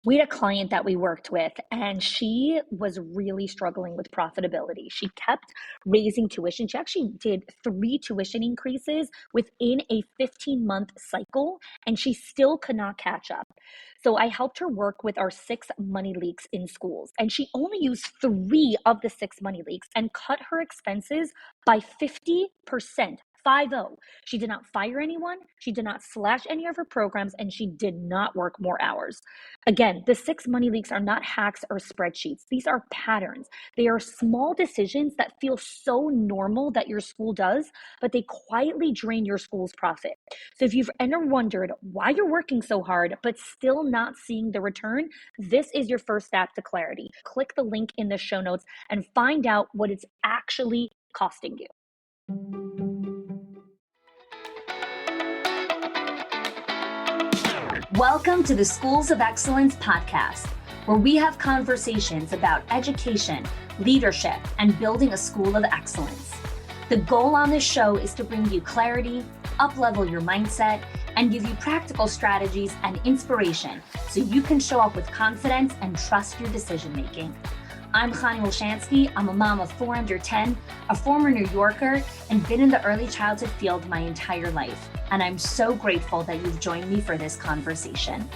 We had a client that we worked with, and she was really struggling with profitability. She kept raising tuition. She actually did 3 tuition increases within a 15-month cycle, and she still could not catch up. So I helped her work with our 6 money leaks in schools, and she only used 3 of the 6 money leaks and cut her expenses by 50%. 50. She did not fire anyone. She did not slash any of her programs, and she did not work more hours. Again, the 6 money leaks are not hacks or spreadsheets. These are patterns. They are small decisions that feel so normal that your school does, but they quietly drain your school's profit. So if you've ever wondered why you're working so hard, but still not seeing the return, this is your first step to clarity. Click the link in the show notes and find out what it's actually costing you. Welcome to the Schools of Excellence podcast, where we have conversations about education, leadership, and building a school of excellence. The goal on this show is to bring you clarity, up-level your mindset, and give you practical strategies and inspiration so you can show up with confidence and trust your decision-making. I'm Chani Wolshansky. I'm a mom of 4 under 10, a former New Yorker, and been in the early childhood field my entire life. And I'm so grateful that you've joined me for this conversation.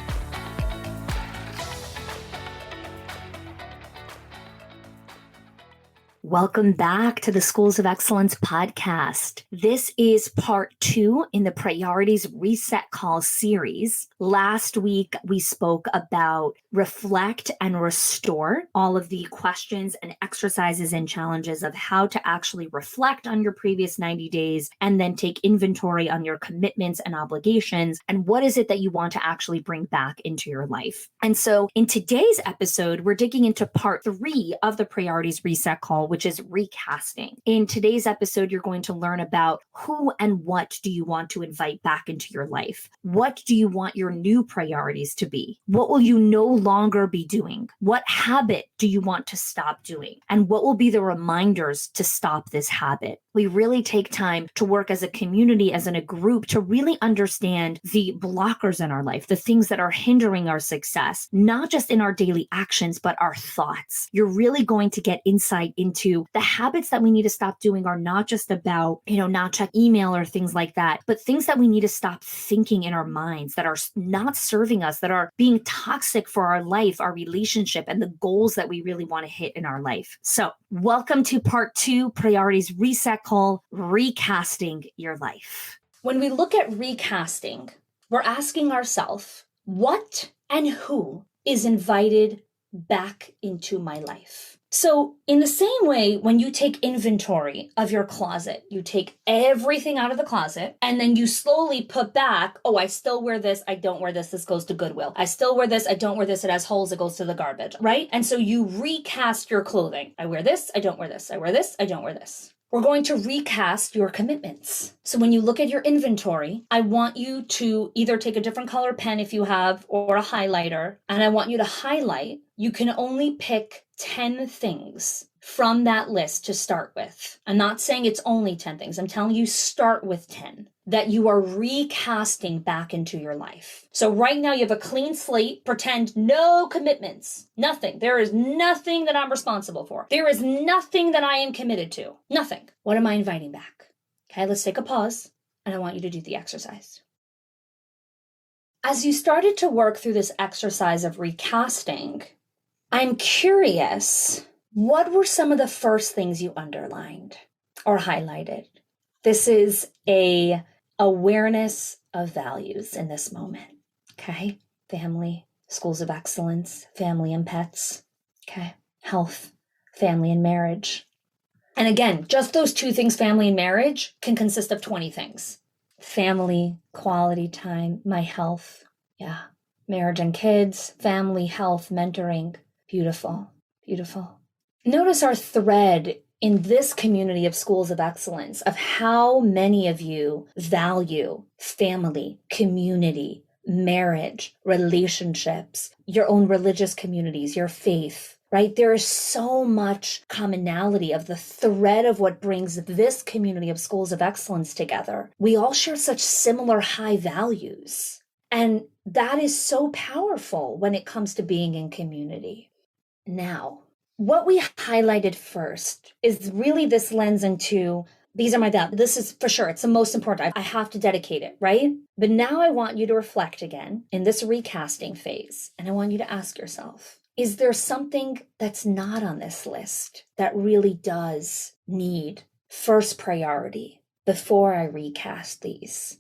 Welcome back to the Schools of Excellence podcast. This is part 2 in the Priorities Reset Call series. Last week, we spoke about reflect and restore, all of the questions and exercises and challenges of how to actually reflect on your previous 90 days and then take inventory on your commitments and obligations and what is it that you want to actually bring back into your life. And so in today's episode, we're digging into part 3 of the Priorities Reset Call, which is recasting. In today's episode, you're going to learn about who and what do you want to invite back into your life? What do you want your new priorities to be? What will you no longer be doing? What habit do you want to stop doing? And what will be the reminders to stop this habit? We really take time to work as a community, as in a group, to really understand the blockers in our life, the things that are hindering our success, not just in our daily actions, but our thoughts. You're really going to get insight into the habits that we need to stop doing are not just about, not check email or things like that, but things that we need to stop thinking in our minds that are not serving us, that are being toxic for our life, our relationship, and the goals that we really want to hit in our life. So welcome to part 2, Priorities Reset Call, recasting your life. When we look at recasting, we're asking ourselves, what and who is invited back into my life? So in the same way, when you take inventory of your closet, you take everything out of the closet and then you slowly put back, oh, I still wear this, I don't wear this, this goes to Goodwill. I still wear this, I don't wear this, it has holes, it goes to the garbage, right? And so you recast your clothing. I wear this, I don't wear this. I wear this, I don't wear this. We're going to recast your commitments. So when you look at your inventory, I want you to either take a different color pen if you have, or a highlighter, and I want you to highlight. You can only pick 10 things from that list to start with. I'm not saying it's only 10 things. I'm telling you start with 10 that you are recasting back into your life. So right now you have a clean slate. Pretend no commitments, nothing. There is nothing that I'm responsible for. There is nothing that I am committed to. Nothing. What am I inviting back? Okay, let's take a pause and I want you to do the exercise. As you started to work through this exercise of recasting, I'm curious, what were some of the first things you underlined or highlighted? This is a awareness of values in this moment, okay? Family, schools of excellence, family and pets, okay? Health, family and marriage. And again, just those 2 things, family and marriage, can consist of 20 things. Family, quality time, my health, marriage and kids, family, health, mentoring. Beautiful, beautiful. Notice our thread in this community of schools of excellence of how many of you value family, community, marriage, relationships, your own religious communities, your faith, right? There is so much commonality of the thread of what brings this community of schools of excellence together. We all share such similar high values. And that is so powerful when it comes to being in community. Now, what we highlighted first is really this lens into these are my values. This is for sure. It's the most important. I have to dedicate it, right? But now I want you to reflect again in this recasting phase. And I want you to ask yourself, is there something that's not on this list that really does need first priority before I recast these?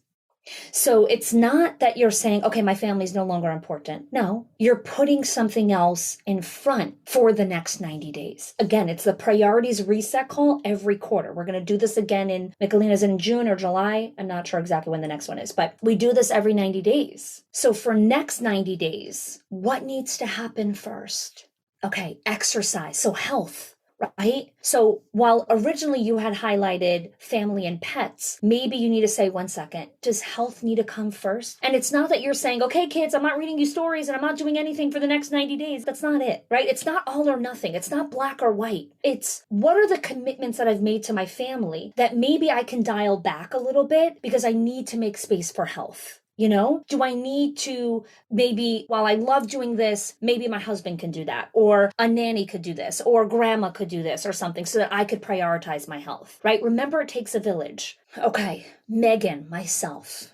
So it's not that you're saying, okay, my family is no longer important. No, you're putting something else in front for the next 90 days. Again, it's the priorities reset call every quarter. We're going to do this again in Michelina's in June or July. I'm not sure exactly when the next one is, but we do this every 90 days. So for next 90 days, what needs to happen first? Okay, exercise. So health. Right? So while originally you had highlighted family and pets, maybe you need to say, 1 second, does health need to come first? And it's not that you're saying, okay, kids, I'm not reading you stories and I'm not doing anything for the next 90 days. That's not it, right? It's not all or nothing. It's not black or white. It's what are the commitments that I've made to my family that maybe I can dial back a little bit because I need to make space for health. You know, do I need to maybe, while I love doing this, maybe my husband can do that, or a nanny could do this, or grandma could do this or something so that I could prioritize my health, right? Remember, it takes a village. Okay, Megan, myself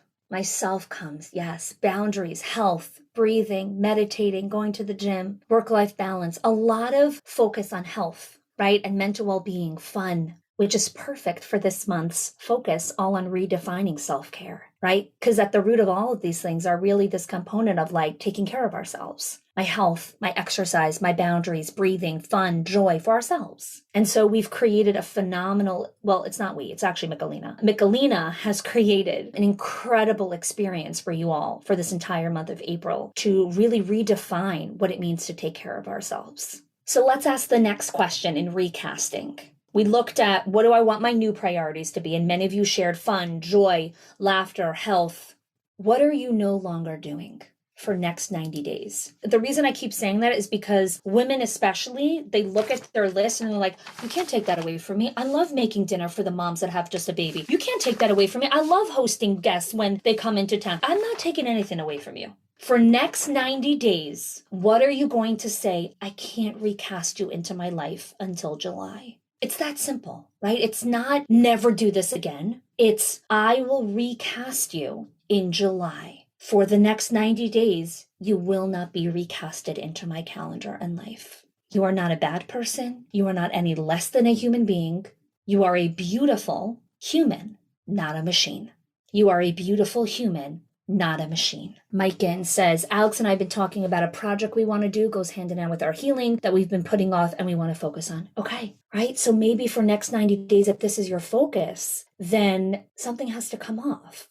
comes, yes, boundaries, health, breathing, meditating, going to the gym, work-life balance, a lot of focus on health, right? And mental well-being, fun, which is perfect for this month's focus all on redefining self-care, right? Because at the root of all of these things are really this component of like taking care of ourselves, my health, my exercise, my boundaries, breathing, fun, joy for ourselves. And so we've created a phenomenal, well, it's not we, it's actually Michelina. Michelina has created an incredible experience for you all for this entire month of April to really redefine what it means to take care of ourselves. So let's ask the next question in recasting. We looked at what do I want my new priorities to be? And many of you shared fun, joy, laughter, health. What are you no longer doing for next 90 days? The reason I keep saying that is because women especially, they look at their list and they're like, you can't take that away from me. I love making dinner for the moms that have just a baby. You can't take that away from me. I love hosting guests when they come into town. I'm not taking anything away from you. For next 90 days, what are you going to say? I can't recast you into my life until July. It's that simple, right? It's not never do this again. It's I will recast you in July. For the next 90 days, you will not be recasted into my calendar and life. You are not a bad person. You are not any less than a human being. You are a beautiful human, not a machine. You are a beautiful human, not a machine. Maiken says, Alex and I have been talking about a project we want to do, goes hand in hand with our healing that we've been putting off and we want to focus on. Okay, right? So maybe for next 90 days, if this is your focus, then something has to come off.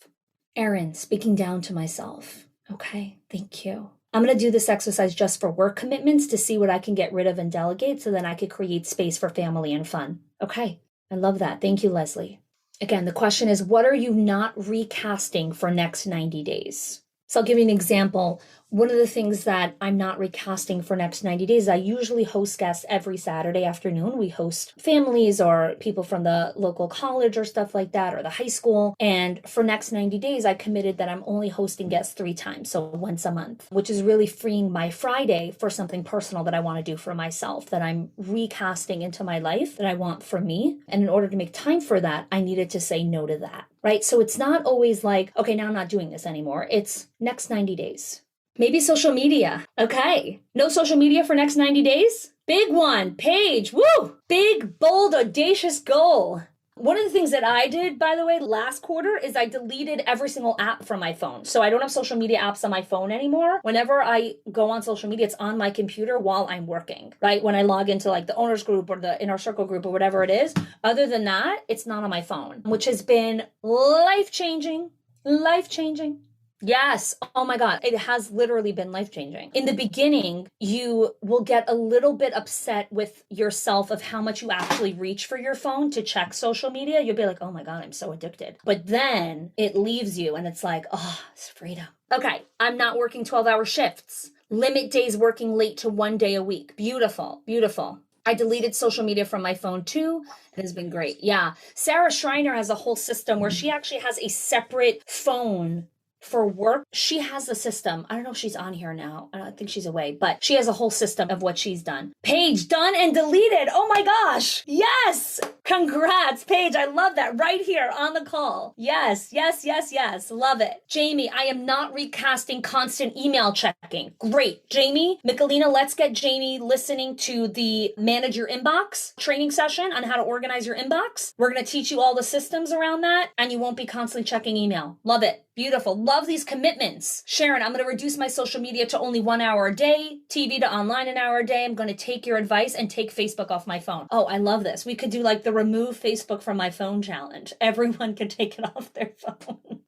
Erin, speaking down to myself. Okay, thank you. I'm going to do this exercise just for work commitments to see what I can get rid of and delegate so then I could create space for family and fun. Okay, I love that. Thank you, Leslie. Again, the question is, what are you not recasting for next 90 days? So I'll give you an example. One of the things that I'm not recasting for next 90 days, I usually host guests every Saturday afternoon. We host families or people from the local college or stuff like that, or the high school. And for next 90 days, I committed that I'm only hosting guests 3 times, so once a month, which is really freeing my Friday for something personal that I want to do for myself, that I'm recasting into my life that I want for me. And in order to make time for that, I needed to say no to that, right? So it's not always like, okay, now I'm not doing this anymore. It's next 90 days. Maybe social media. Okay. No social media for next 90 days? Big one. Paige. Woo! Big, bold, audacious goal. One of the things that I did, by the way, last quarter is I deleted every single app from my phone. So I don't have social media apps on my phone anymore. Whenever I go on social media, it's on my computer while I'm working, right? When I log into like the owners group or the inner circle group or whatever it is. Other than that, it's not on my phone, which has been life-changing. Life-changing. Yes. Oh my God. It has literally been life-changing. In the beginning, you will get a little bit upset with yourself of how much you actually reach for your phone to check social media. You'll be like, oh my God, I'm so addicted. But then it leaves you and it's like, oh, it's freedom. Okay. I'm not working 12-hour shifts. Limit days working late to 1 day a week. Beautiful. Beautiful. I deleted social media from my phone too. It has been great. Yeah. Sarah Schreiner has a whole system where she actually has a separate phone For work, she has a system. I don't know if she's on here now. I don't think she's away, but she has a whole system of what she's done. Paige, done and deleted. Oh my gosh. Yes. Congrats, Paige. I love that right here on the call. Yes, yes, yes, yes. Love it. Jamie, I am not recasting constant email checking. Great. Jamie, Michelina, let's get Jamie listening to the Manage Your Inbox training session on how to organize your inbox. We're going to teach you all the systems around that, and you won't be constantly checking email. Love it. Beautiful. Love these commitments. Sharon, I'm going to reduce my social media to only 1 hour a day, TV to online an hour a day. I'm going to take your advice and take Facebook off my phone. Oh, I love this. We could do like the remove Facebook from my phone challenge. Everyone could take it off their phone.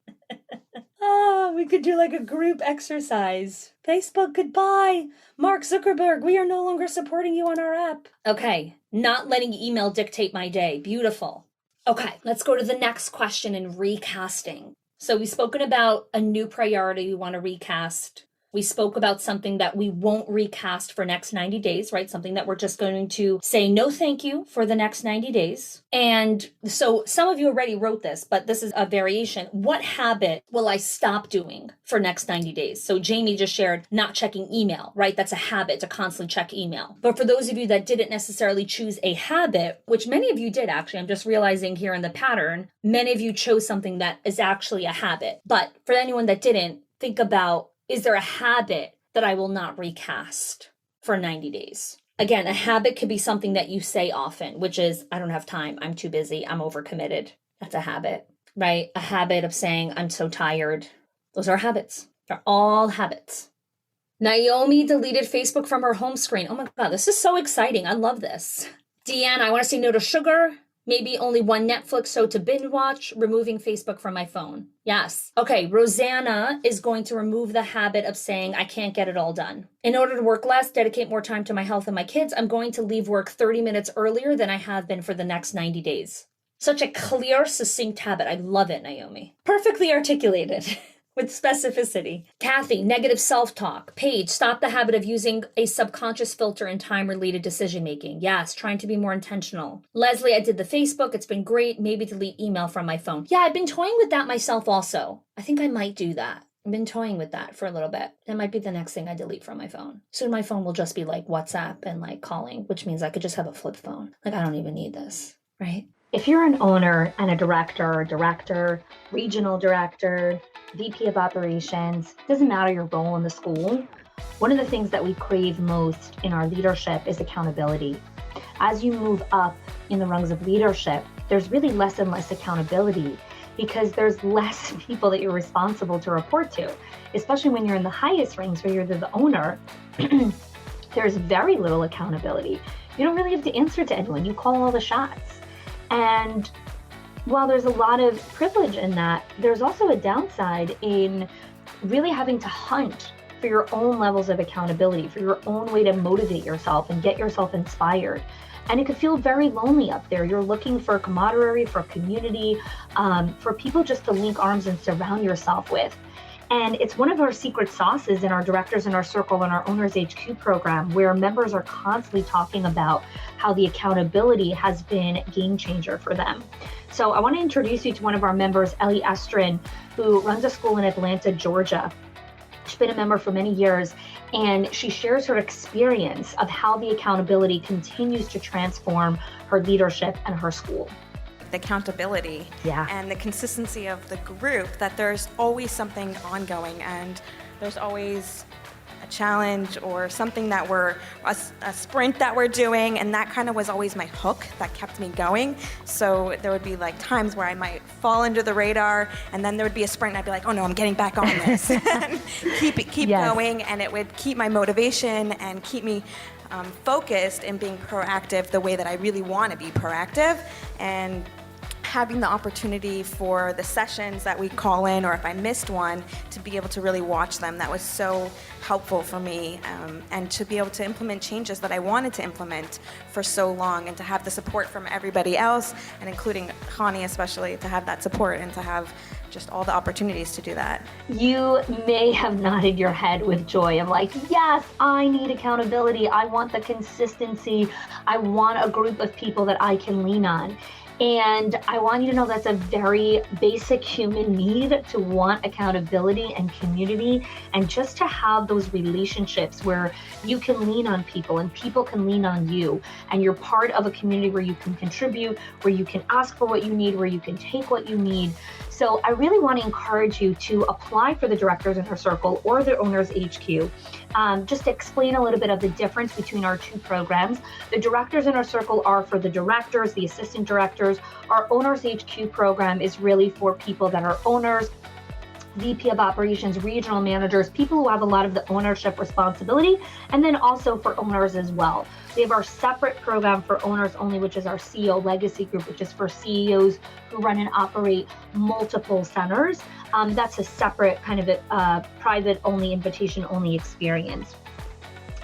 Oh, we could do like a group exercise. Facebook, goodbye. Mark Zuckerberg, we are no longer supporting you on our app. Okay, not letting email dictate my day. Beautiful. Okay, let's go to the next question in recasting. So we've spoken about a new priority we want to recast. We spoke about something that we won't recast for next 90 days, right? Something that we're just going to say no thank you for the next 90 days. And so some of you already wrote this, but this is a variation. What habit will I stop doing for next 90 days? So Jamie just shared not checking email, right? That's a habit to constantly check email. But for those of you that didn't necessarily choose a habit, which many of you did actually, I'm just realizing here in the pattern, many of you chose something that is actually a habit. But for anyone that didn't, think about, is there a habit that I will not recast for 90 days? Again, a habit could be something that you say often, which is, I don't have time, I'm too busy, I'm overcommitted. That's a habit, right? A habit of saying, I'm so tired. Those are habits. They're all habits. Naomi deleted Facebook from her home screen. Oh my God, this is so exciting. I love this. Deanne, I want to say no to sugar. Maybe only one Netflix show to binge watch, removing Facebook from my phone. Yes. Okay, Rosanna is going to remove the habit of saying, I can't get it all done. In order to work less, dedicate more time to my health and my kids, I'm going to leave work 30 minutes earlier than I have been for the next 90 days. Such a clear, succinct habit. I love it, Naomi. Perfectly articulated. With specificity. Kathy, negative self-talk. Paige, stop the habit of using a subconscious filter in time-related decision-making. Yes, trying to be more intentional. Leslie, I did the Facebook. It's been great. Maybe delete email from my phone. Yeah, I've been toying with that myself also. I think I might do that. I've been toying with that for a little bit. That might be the next thing I delete from my phone. Soon my phone will just be like WhatsApp and like calling, which means I could just have a flip phone. Like, I don't even need this, right? If you're an owner and a director, regional director, VP of operations, doesn't matter your role in the school, one of the things that we crave most in our leadership is accountability. As you move up in the rungs of leadership, there's really less and less accountability because there's less people that you're responsible to report to, especially when you're in the highest ranks where you're the owner. There's very little accountability. You don't really have to answer to anyone. You call all the shots. And while there's a lot of privilege in that, there's also a downside in really having to hunt for your own levels of accountability, for your own way to motivate yourself and get yourself inspired. And it could feel very lonely up there. You're looking for camaraderie, for community, for people just to link arms and surround yourself with. And it's one of our secret sauces in our Directors in Our Circle and our Owners HQ program, where members are constantly talking about how the accountability has been a game changer for them. So I want to introduce you to one of our members, Ellie Estrin, who runs a school in Atlanta, Georgia. She's been a member for many years, and she shares her experience of how the accountability continues to transform her leadership and her school. The accountability and the consistency of the group, that there's always something ongoing and there's always a challenge or something that a sprint that we're doing, and that kind of was always my hook that kept me going. So there would be like times where I might fall under the radar, and then there would be a sprint and I'd be like, oh no, I'm getting back on this. And keep going, and it would keep my motivation and keep me focused and being proactive the way that I really want to be proactive. And having the opportunity for the sessions that we call in, or if I missed one, to be able to really watch them, that was so helpful for me, and to be able to implement changes that I wanted to implement for so long, and to have the support from everybody else, and including Connie especially, to have that support and to have just all the opportunities to do that. You may have nodded your head with joy. I'm like, yes, I need accountability. I want the consistency. I want a group of people that I can lean on. And I want you to know that's a very basic human need, to want accountability and community, and just to have those relationships where you can lean on people and people can lean on you, and you're part of a community where you can contribute, where you can ask for what you need, where you can take what you need. So I really want to encourage you to apply for the Directors Inner Circle or the Owners HQ. Just to explain a little bit of the difference between our two programs. The Directors Inner Circle are for the directors, the assistant directors. Our Owners HQ program is really for people that are owners, VP of operations, regional managers, people who have a lot of the ownership responsibility, and then also for owners as well. We have our separate program for owners only, which is our CEO Legacy Group, which is for CEOs who run and operate multiple centers. That's a separate kind of private only, invitation only experience.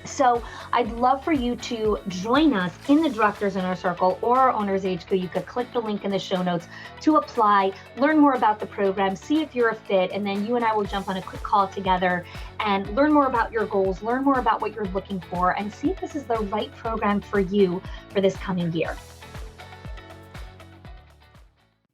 So I'd love for you to join us in the Directors Inner Circle or our Owners HQ. You could click the link in the show notes to apply, learn more about the program, see if you're a fit, and then you and I will jump on a quick call together and learn more about your goals, learn more about what you're looking for, and see if this is the right program for you for this coming year.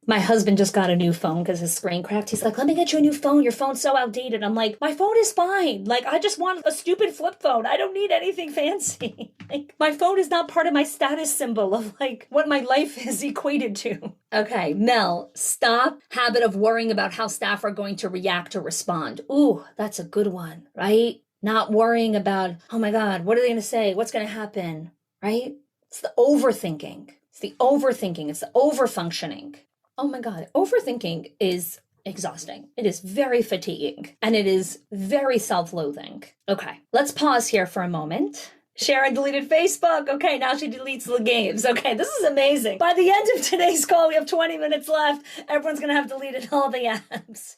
My husband just got a new phone because his screen cracked. He's like, let me get you a new phone. Your phone's so outdated. I'm like, my phone is fine. Like, I just want a stupid flip phone. I don't need anything fancy. Like, my phone is not part of my status symbol of like what my life is equated to. Okay, Mel, stop habit of worrying about how staff are going to react or respond. Ooh, that's a good one, right? Not worrying about, oh my God, what are they going to say? What's going to happen, right? It's the overthinking. It's the overthinking. It's the overfunctioning. Oh my God, overthinking is exhausting. It is very fatiguing and it is very self-loathing. Okay, let's pause here for a moment. Sharon deleted Facebook. Okay, now she deletes the games. Okay, this is amazing. By the end of today's call, we have 20 minutes left. Everyone's going to have deleted all the apps.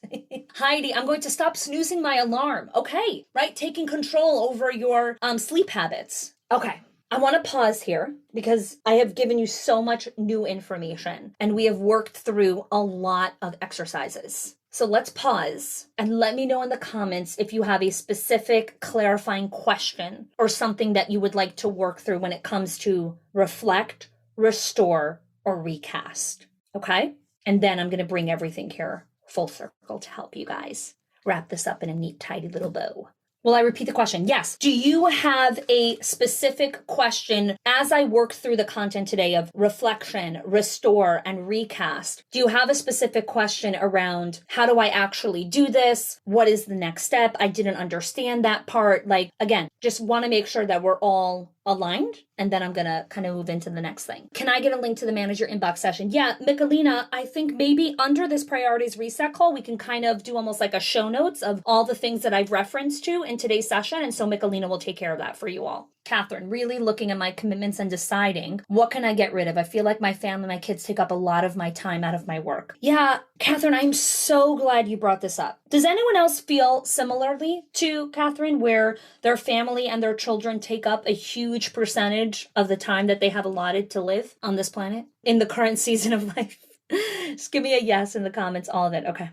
Heidi, I'm going to stop snoozing my alarm. Okay, right? Taking control over your sleep habits. Okay. I want to pause here because I have given you so much new information and we have worked through a lot of exercises. So let's pause and let me know in the comments if you have a specific clarifying question or something that you would like to work through when it comes to reflect, restore, or recast. Okay? And then I'm going to bring everything here full circle to help you guys wrap this up in a neat, tidy little bow. Will I repeat the question? Yes. Do you have a specific question as I work through the content today of reflection, restore, and recast? Do you have a specific question around how do I actually do this? What is the next step? I didn't understand that part. Like, again, just want to make sure that we're all aligned, and then I'm going to kind of move into the next thing. Can I get a link to the manager inbox session? Yeah, Michelina, I think maybe under this priorities reset call, we can kind of do almost like a show notes of all the things that I've referenced to in today's session. And so Michelina will take care of that for you all. Catherine, really looking at my commitments and deciding what can I get rid of? I feel like my family, my kids take up a lot of my time out of my work. Yeah, Catherine, I'm so glad you brought this up. Does anyone else feel similarly to Catherine, where their family and their children take up a huge percentage of the time that they have allotted to live on this planet in the current season of life? Just give me a yes in the comments, all of it. Okay.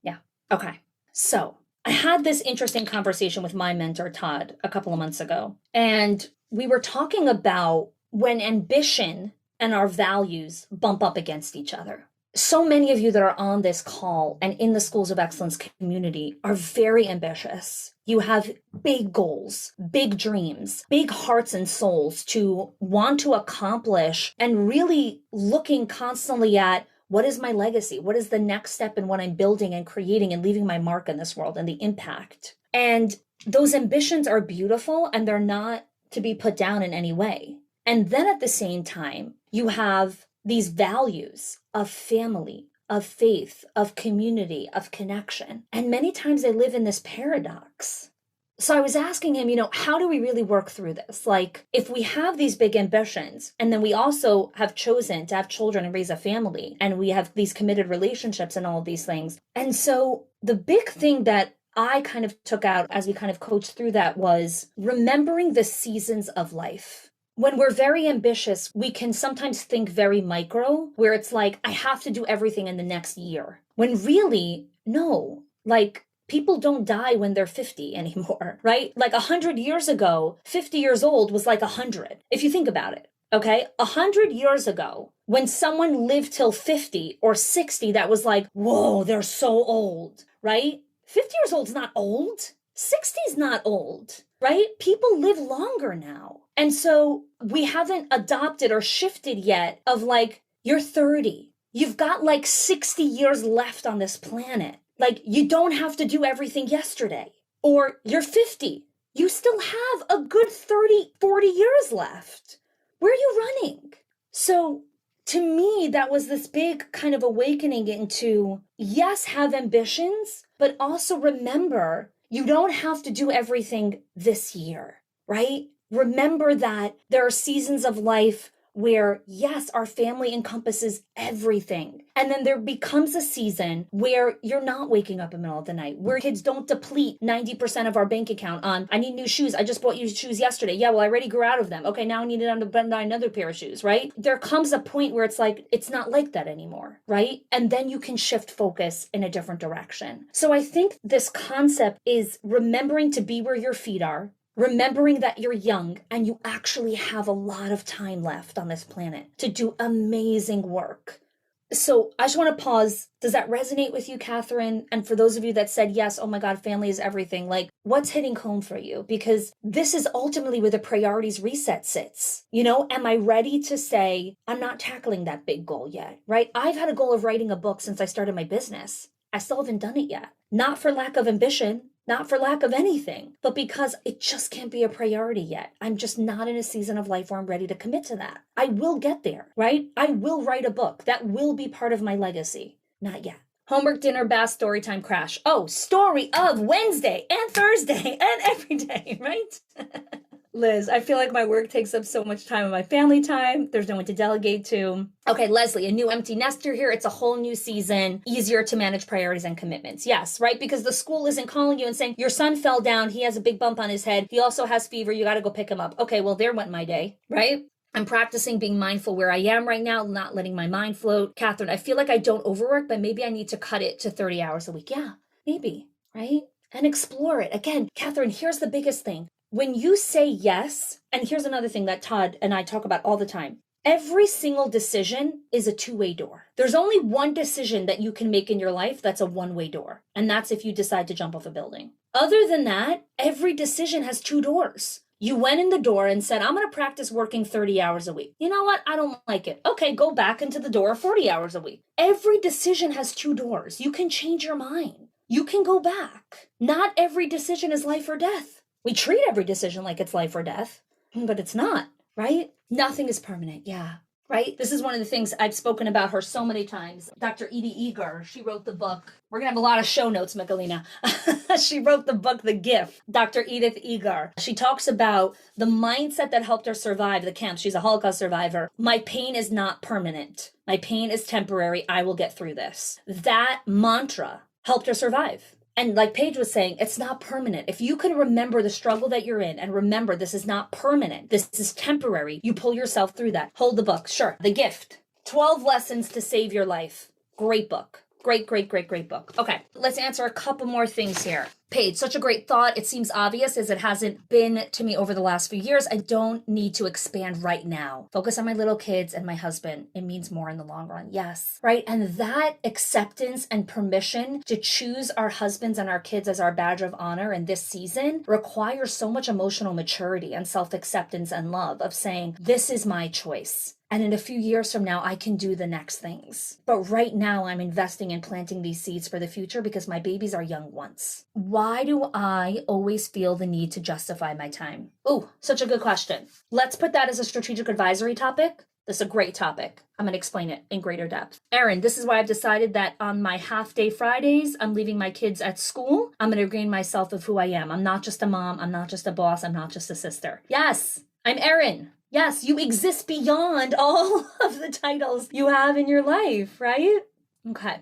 Yeah. Okay. So I had this interesting conversation with my mentor, Todd, a couple of months ago, and we were talking about when ambition and our values bump up against each other. So many of you that are on this call and in the Schools of Excellence community are very ambitious. You have big goals, big dreams, big hearts and souls to want to accomplish, and really looking constantly at what is my legacy? What is the next step in what I'm building and creating and leaving my mark in this world and the impact? And those ambitions are beautiful and they're not to be put down in any way. And then at the same time, you have these values of family, of faith, of community, of connection. And many times they live in this paradox. So I was asking him, how do we really work through this? Like, if we have these big ambitions, and then we also have chosen to have children and raise a family, and we have these committed relationships and all of these things. And so the big thing that I kind of took out as we kind of coached through that was remembering the seasons of life. When we're very ambitious, we can sometimes think very micro, where it's like, I have to do everything in the next year. When really, no, like, people don't die when they're 50 anymore, right? Like 100 years ago, 50 years old was like 100, if you think about it. Okay. 100 years ago, when someone lived till 50 or 60, that was like, whoa, they're so old, right? 50 years old is not old. 60 is not old, right? People live longer now. And so we haven't adopted or shifted yet of like, you're 30. You've got like 60 years left on this planet. Like, you don't have to do everything yesterday. Or you're 50. You still have a good 30, 40 years left. Where are you running? So to me, that was this big kind of awakening into, yes, have ambitions, but also remember, you don't have to do everything this year, right? Remember that there are seasons of life where, yes, our family encompasses everything. And then there becomes a season where you're not waking up in the middle of the night, where kids don't deplete 90% of our bank account on, I need new shoes. I just bought you shoes yesterday. Yeah, well, I already grew out of them. Okay, now I need to buy another pair of shoes, right? There comes a point where it's like, it's not like that anymore, right? And then you can shift focus in a different direction. So I think this concept is remembering to be where your feet are, remembering that you're young and you actually have a lot of time left on this planet to do amazing work. So I just want to pause. Does that resonate with you, Catherine? And for those of you that said, yes, oh my God, family is everything, like, what's hitting home for you? Because this is ultimately where the priorities reset sits. You know, am I ready to say, I'm not tackling that big goal yet, right? I've had a goal of writing a book since I started my business. I still haven't done it yet. Not for lack of ambition, not for lack of anything, but because it just can't be a priority yet. I'm just not in a season of life where I'm ready to commit to that. I will get there, right? I will write a book. That will be part of my legacy. Not yet. Homework, dinner, bath, story time, crash. Oh, story of Wednesday and Thursday and every day, right? Liz, I feel like my work takes up so much time of my family time. There's no one to delegate to. Okay, Leslie, a new empty nester here. It's a whole new season, easier to manage priorities and commitments. Yes, right? Because the school isn't calling you and saying, your son fell down. He has a big bump on his head. He also has fever. You got to go pick him up. Okay, well, there went my day, right? I'm practicing being mindful where I am right now, not letting my mind float. Catherine, I feel like I don't overwork, but maybe I need to cut it to 30 hours a week. Yeah, maybe, right? And explore it. Again, Catherine, here's the biggest thing. When you say yes, and here's another thing that Todd and I talk about all the time, every single decision is a two-way door. There's only one decision that you can make in your life that's a one-way door, and that's if you decide to jump off a building. Other than that, every decision has two doors. You went in the door and said, I'm going to practice working 30 hours a week. You know what? I don't like it. Okay, go back into the door 40 hours a week. Every decision has two doors. You can change your mind. You can go back. Not every decision is life or death. We treat every decision like it's life or death, but it's not, right? Nothing is permanent. Yeah. Right? This is one of the things I've spoken about her so many times. Dr. Edie Eger, she wrote the book. We're going to have a lot of show notes, Michelina. She wrote the book, The Gift. Dr. Edith Eger. She talks about the mindset that helped her survive the camp. She's a Holocaust survivor. My pain is not permanent. My pain is temporary. I will get through this. That mantra helped her survive. And like Paige was saying, it's not permanent. If you can remember the struggle that you're in and remember this is not permanent, this is temporary, you pull yourself through that. Hold the book. Sure. The Gift. 12 Lessons to Save Your Life. Great book. Great book. Okay, let's answer a couple more things here. Paige, such a great thought. It seems obvious as it hasn't been to me over the last few years. I don't need to expand right now. Focus on my little kids and my husband. It means more in the long run. Yes, right? And that acceptance and permission to choose our husbands and our kids as our badge of honor in this season requires so much emotional maturity and self-acceptance and love of saying, this is my choice. And in a few years from now, I can do the next things. But right now, I'm investing in planting these seeds for the future because my babies are young once. Why do I always feel the need to justify my time? Ooh, such a good question. Let's put that as a strategic advisory topic. This is a great topic. I'm going to explain it in greater depth. Erin, this is why I've decided that on my half-day Fridays, I'm leaving my kids at school. I'm going to regain myself of who I am. I'm not just a mom. I'm not just a boss. I'm not just a sister. Yes, I'm Erin. Yes, you exist beyond all of the titles you have in your life, right? Okay.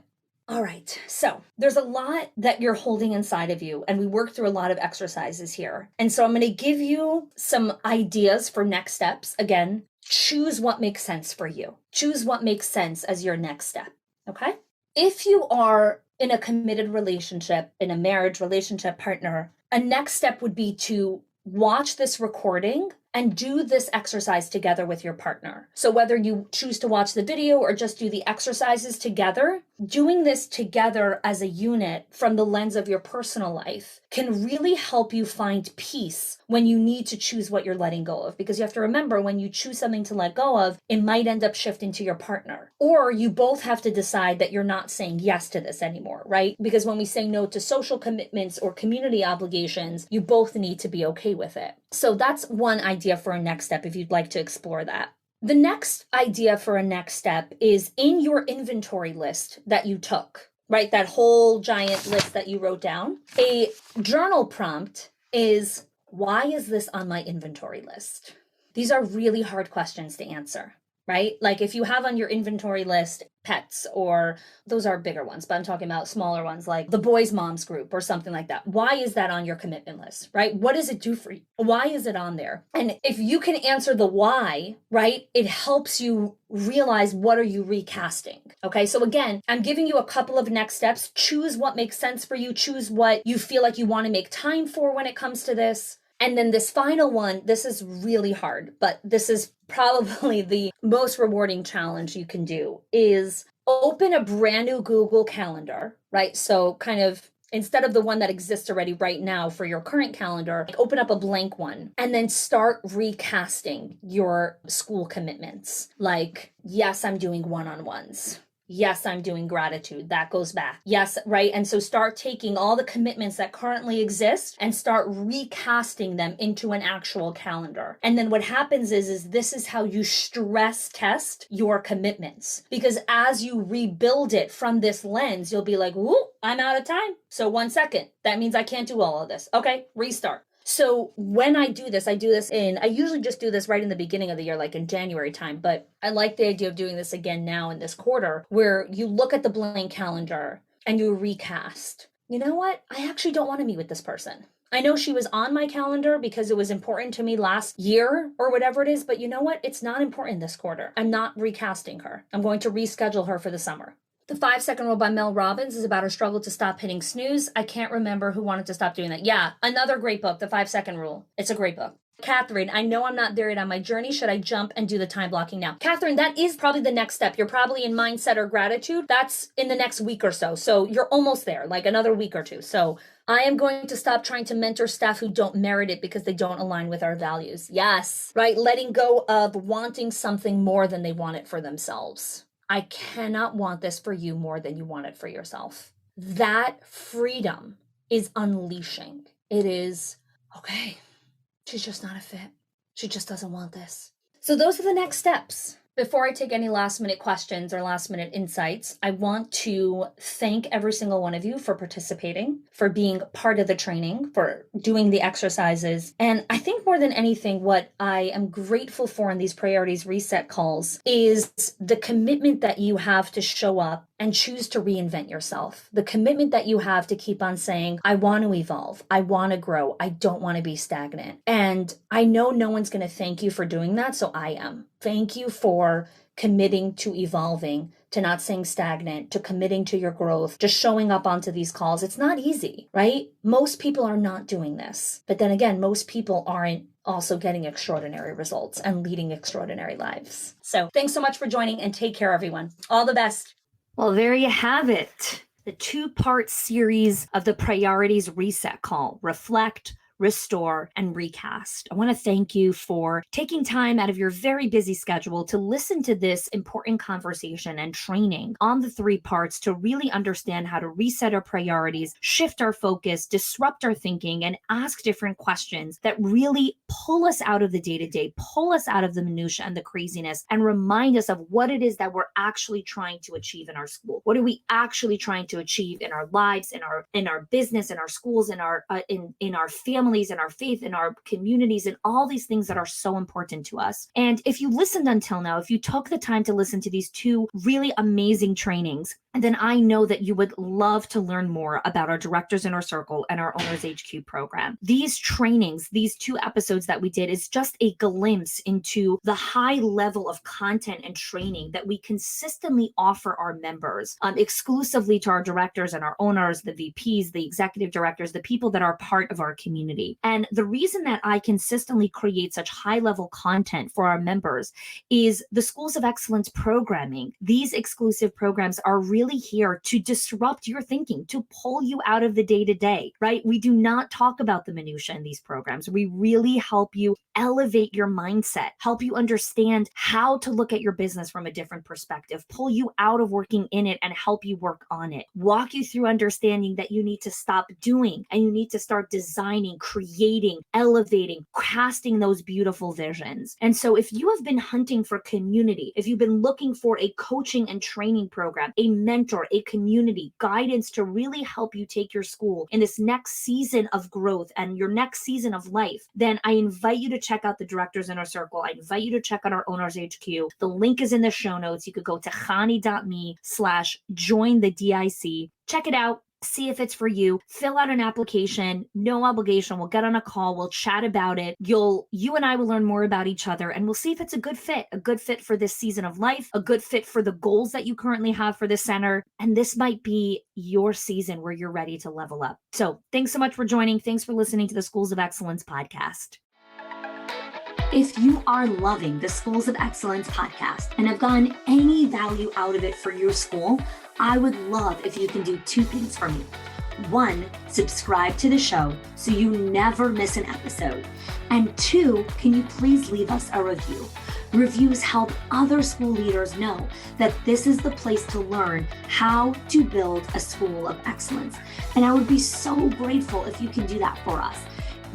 All right. So there's a lot that you're holding inside of you, and we work through a lot of exercises here. And so I'm going to give you some ideas for next steps. Again, choose what makes sense for you. Choose what makes sense as your next step. Okay? If you are in a committed relationship, in a marriage relationship partner, a next step would be to watch this recording and do this exercise together with your partner. So whether you choose to watch the video or just do the exercises together, doing this together as a unit from the lens of your personal life can really help you find peace when you need to choose what you're letting go of. Because you have to remember, when you choose something to let go of, it might end up shifting to your partner. Or you both have to decide that you're not saying yes to this anymore, right? Because when we say no to social commitments or community obligations, you both need to be okay with it. So that's one idea for a next step if you'd like to explore that. The next idea for a next step is in your inventory list that you took, right? That whole giant list that you wrote down. A journal prompt is, why is this on my inventory list? These are really hard questions to answer, right? Like if you have on your inventory list pets, or those are bigger ones, but I'm talking about smaller ones like the boys' moms group or something like that. Why is that on your commitment list, right? What does it do for you? Why is it on there? And if you can answer the why, right, it helps you realize, what are you recasting? Okay, so again, I'm giving you a couple of next steps. Choose what makes sense for you. Choose what you feel like you want to make time for when it comes to this. And then this final one, this is really hard, but this is probably the most rewarding challenge you can do, is open a brand new Google Calendar, right? So kind of instead of the one that exists already right now for your current calendar, open up a blank one and then start recasting your school commitments. Like, yes, I'm doing one-on-ones. Yes, I'm doing gratitude. That goes back. Yes, right? And so start taking all the commitments that currently exist and start recasting them into an actual calendar. And then what happens is this is how you stress test your commitments. Because as you rebuild it from this lens, you'll be like, ooh, I'm out of time. So 1 second. That means I can't do all of this. Okay, restart. So when I usually just do this right in the beginning of the year, like in January time, but I like the idea of doing this again now in this quarter, where you look at the blank calendar and you recast. You know what? I actually don't want to meet with this person. I know she was on my calendar because it was important to me last year or whatever it is, but you know what? It's not important this quarter. I'm not recasting her. I'm going to reschedule her for the summer. The 5-Second Rule by Mel Robbins is about her struggle to stop hitting snooze. I can't remember who wanted to stop doing that. Yeah, another great book, The 5-Second Rule. It's a great book. Catherine, I know I'm not there yet on my journey. Should I jump and do the time blocking now? Catherine, that is probably the next step. You're probably in mindset or gratitude. That's in the next week or so. So you're almost there, like another week or two. So I am going to stop trying to mentor staff who don't merit it because they don't align with our values. Yes, right? Letting go of wanting something more than they want it for themselves. I cannot want this for you more than you want it for yourself. That freedom is unleashing. It is, okay, she's just not a fit. She just doesn't want this. So those are the next steps. Before I take any last minute questions or last minute insights, I want to thank every single one of you for participating, for being part of the training, for doing the exercises. And I think more than anything, what I am grateful for in these priorities reset calls is the commitment that you have to show up and choose to reinvent yourself. The commitment that you have to keep on saying, I want to evolve. I want to grow. I don't want to be stagnant. And I know no one's going to thank you for doing that, so I am. Thank you for committing to evolving, to not staying stagnant, to committing to your growth, just showing up onto these calls. It's not easy, right? Most people are not doing this. But then again, most people aren't also getting extraordinary results and leading extraordinary lives. So thanks so much for joining, and take care, everyone. All the best. Well, there you have it. The 2-part series of the Priorities Reset Call: Reflect, Restore, and Recast. I want to thank you for taking time out of your very busy schedule to listen to this important conversation and training on the 3 parts to really understand how to reset our priorities, shift our focus, disrupt our thinking, and ask different questions that really pull us out of the day-to-day, pull us out of the minutia and the craziness, and remind us of what it is that we're actually trying to achieve in our school. What are we actually trying to achieve in our lives, in our business, in our schools, in our families, in our faith, in our communities, and all these things that are so important to us. And if you listened until now, if you took the time to listen to these 2 really amazing trainings, then I know that you would love to learn more about our Directors Inner Circle and our Owners HQ program. These trainings, these 2 episodes that we did, is just a glimpse into the high level of content and training that we consistently offer our members, exclusively to our directors and our owners, the VPs, the executive directors, the people that are part of our community. And the reason that I consistently create such high level content for our members is the Schools of Excellence programming. These exclusive programs are really here to disrupt your thinking, to pull you out of the day-to-day, right? We do not talk about the minutia in these programs. We really help you elevate your mindset, help you understand how to look at your business from a different perspective, pull you out of working in it and help you work on it, walk you through understanding that you need to stop doing and you need to start designing, creating, elevating, casting those beautiful visions. And so if you have been hunting for community, if you've been looking for a coaching and training program, a mentor, a community, guidance to really help you take your school in this next season of growth and your next season of life, then I invite you to check out the Directors Inner Circle. I invite you to check out our Owners HQ. The link is in the show notes. You could go to khani.me/join the DIC. Check it out. See if it's for you. Fill out an application, no obligation. We'll get on a call. We'll chat about it. You and I will learn more about each other and we'll see if it's a good fit for this season of life, a good fit for the goals that you currently have for the center. And this might be your season where you're ready to level up. So thanks so much for joining. Thanks for listening to the Schools of Excellence podcast. If you are loving the Schools of Excellence podcast and have gotten any value out of it for your school, I would love if you can do 2 things for me. 1, subscribe to the show so you never miss an episode. And 2, can you please leave us a review? Reviews help other school leaders know that this is the place to learn how to build a school of excellence. And I would be so grateful if you can do that for us.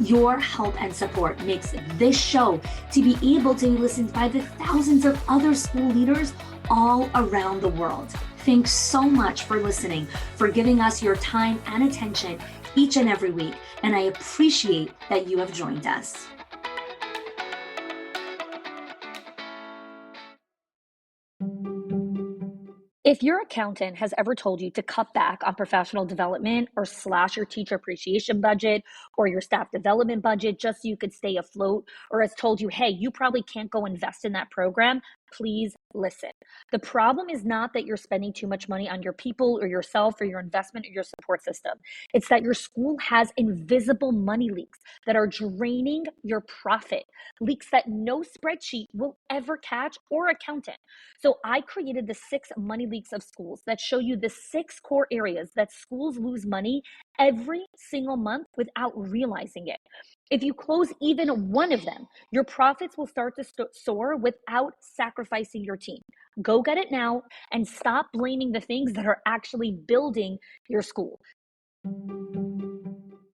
Your help and support makes this show to be able to be listened by the thousands of other school leaders all around the world. Thanks so much for listening, for giving us your time and attention each and every week, and I appreciate that you have joined us. If your accountant has ever told you to cut back on professional development or slash your teacher appreciation budget or your staff development budget just so you could stay afloat, or has told you, hey, you probably can't go invest in that program, please listen. The problem is not that you're spending too much money on your people or yourself or your investment or your support system. It's that your school has invisible money leaks that are draining your profit, leaks that no spreadsheet will ever catch or accountant. So I created the 6 money leaks of schools that show you the 6 core areas that schools lose money every single month without realizing it. If you close even one of them, your profits will start to soar without sacrificing your team. Go get it now and stop blaming the things that are actually building your school.